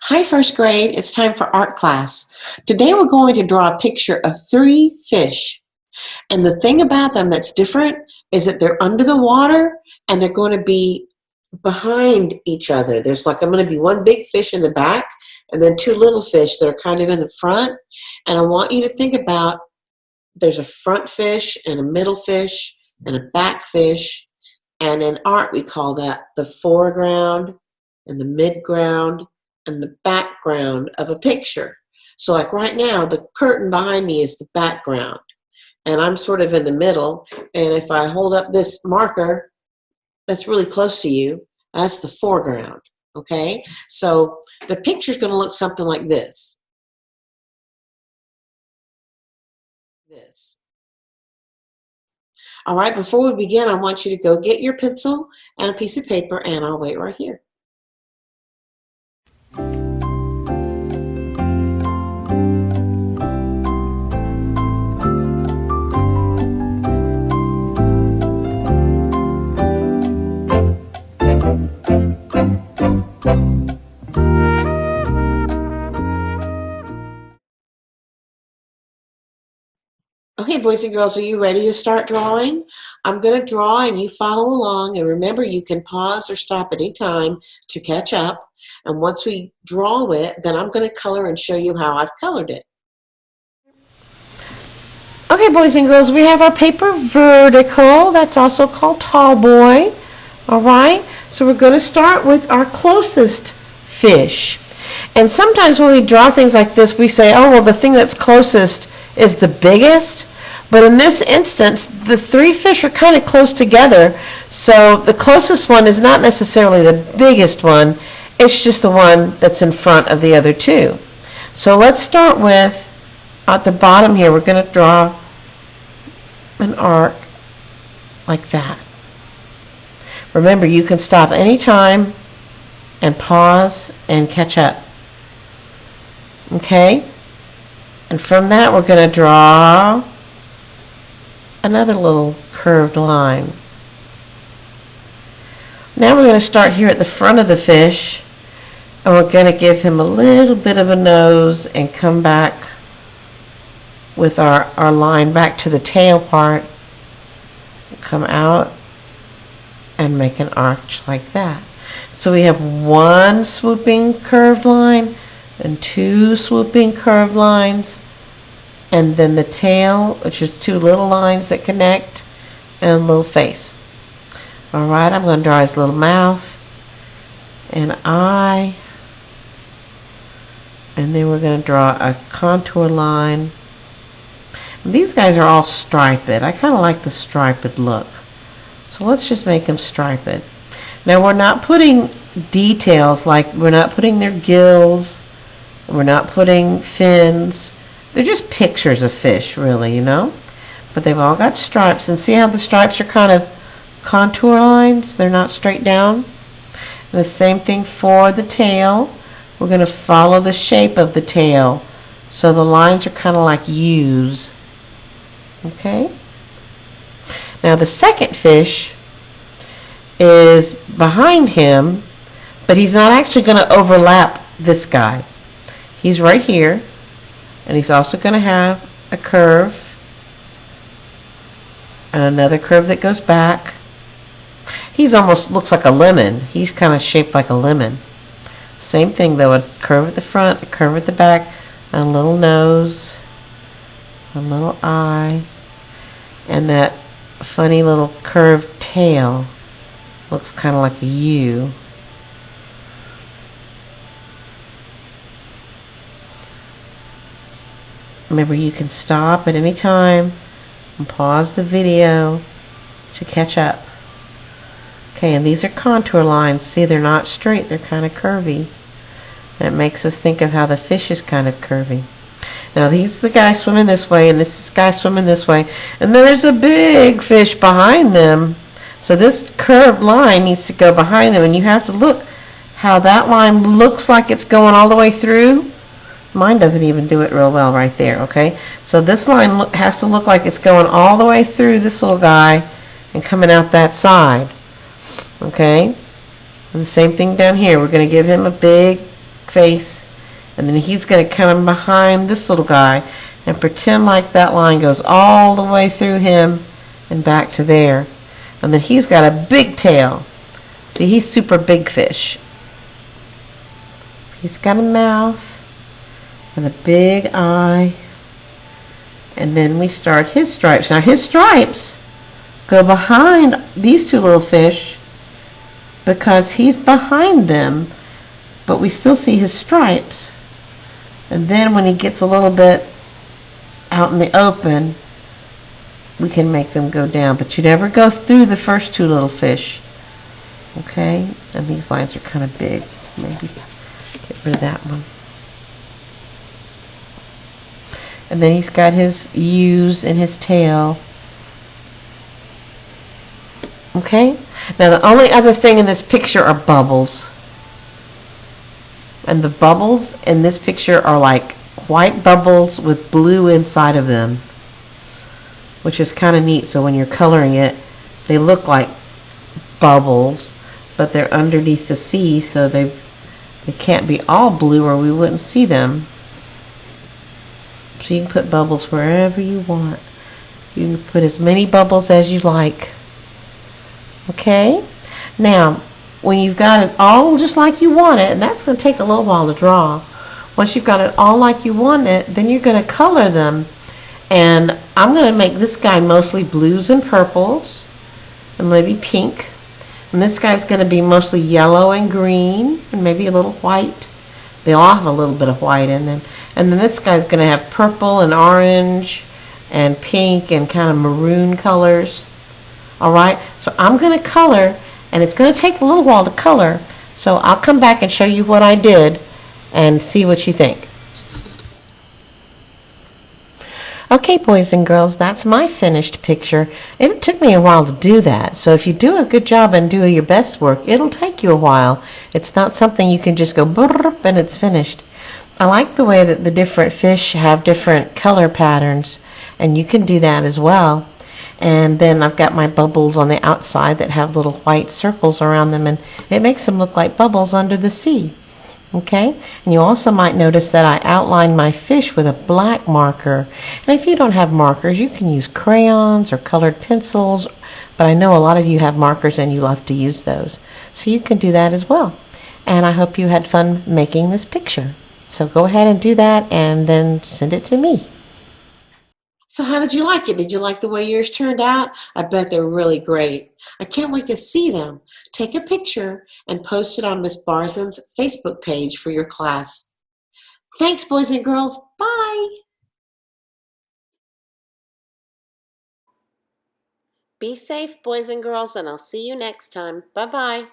Hi, first grade. It's time for art class. Today we're going to draw a picture of three fish. And the thing about them that's different is that they're under the water and they're going to be behind each other. There's like, I'm going to be one big fish in the back and then two little fish that are kind of in the front. And I want you to think about there's a front fish and a middle fish and a back fish. And in art, we call that the foreground and the midground and the background of a picture. So like right now, the curtain behind me is the background and I'm sort of in the middle. And if I hold up this marker that's really close to you, that's the foreground, okay? So the picture's gonna look something like this. All right, before we begin, I want you to go get your pencil and a piece of paper and I'll wait right here. Okay, boys and girls, are you ready to start drawing? I'm going to draw and you follow along. And remember, you can pause or stop at any time to catch up. And once we draw it, then I'm going to color and show you how I've colored it. Okay, boys and girls, we have our paper vertical. That's also called tall boy. All right, so we're going to start with our closest fish. And sometimes when we draw things like this, we say, oh, well, the thing that's closest is the biggest. But in this instance, the three fish are kind of close together. So the closest one is not necessarily the biggest one. It's just the one that's in front of the other two. So let's start with, at the bottom here, we're going to draw an arc like that. Remember, you can stop anytime and pause and catch up. Okay? And from that, we're going to draw another little curved line. Now we're going to start here at the front of the fish, and we're going to give him a little bit of a nose and come back with our line back to the tail part. Come out and make an arch like that. So we have one swooping curved line and two swooping curved lines, and then the tail, which is two little lines that connect, and a little face. Alright, I'm going to draw his little mouth and eye, and then we're going to draw a contour line. These guys are all striped. I kind of like the striped look. So let's just make them striped. Now we're not putting details, like we're not putting their gills, we're not putting fins. They're just pictures of fish, really, you know. But they've all got stripes. And see how the stripes are kind of contour lines? They're not straight down. And the same thing for the tail. We're going to follow the shape of the tail. So the lines are kind of like U's. Okay? Now the second fish is behind him, but he's not actually going to overlap this guy. He's right here, and he's also going to have a curve and another curve that goes back. He's almost looks like a lemon. He's kind of shaped like a lemon. Same thing though, a curve at the front, a curve at the back, a little nose, a little eye, and that funny little curved tail looks kind of like a U. Remember, you can stop at any time and pause the video to catch up. Okay, and these are contour lines. See, they're not straight, they're kind of curvy. That makes us think of how the fish is kind of curvy. Now, he's the guy swimming this way, and this is the guy swimming this way. And then there's a big fish behind them. So this curved line needs to go behind them, and you have to look how that line looks like it's going all the way through. Mine doesn't even do it real well right there, okay? So this line has to look like it's going all the way through this little guy and coming out that side, okay? And the same thing down here. We're going to give him a big face, and then he's going to come behind this little guy and pretend like that line goes all the way through him and back to there. And then he's got a big tail. See, he's super big fish. He's got a mouth and a big eye. And then we start his stripes. Now his stripes go behind these two little fish because he's behind them, but we still see his stripes. And then when he gets a little bit out in the open, we can make them go down. But you never go through the first two little fish. Okay? And these lines are kind of big. Maybe get rid of that one. And then he's got his U's in his tail. Okay? Now the only other thing in this picture are bubbles. And the bubbles in this picture are like white bubbles with blue inside of them, which is kind of neat. So when you're coloring it, they look like bubbles, but they're underneath the sea, so they can't be all blue or we wouldn't see them. So you can put bubbles wherever you want. You can put as many bubbles as you like. Okay? Now, when you've got it all just like you want it, and that's going to take a little while to draw. Once you've got it all like you want it, then you're going to color them. And I'm going to make this guy mostly blues and purples, and maybe pink. And this guy's going to be mostly yellow and green, and maybe a little white. They all have a little bit of white in them. And then this guy's going to have purple and orange and pink and kind of maroon colors. Alright, so I'm going to color, and it's going to take a little while to color. So I'll come back and show you what I did and see what you think. Okay, boys and girls, that's my finished picture. It took me a while to do that. So if you do a good job and do your best work, it'll take you a while. It's not something you can just go brrrr and it's finished. I like the way that the different fish have different color patterns, and you can do that as well. And then I've got my bubbles on the outside that have little white circles around them, and it makes them look like bubbles under the sea. Okay? And you also might notice that I outlined my fish with a black marker. And if you don't have markers, you can use crayons or colored pencils, but I know a lot of you have markers and you love to use those. So you can do that as well. And I hope you had fun making this picture. So go ahead and do that and then send it to me. So how did you like it? Did you like the way yours turned out? I bet they're really great. I can't wait to see them. Take a picture and post it on Miss Barzan's Facebook page for your class. Thanks, boys and girls. Bye. Be safe, boys and girls, and I'll see you next time. Bye-bye.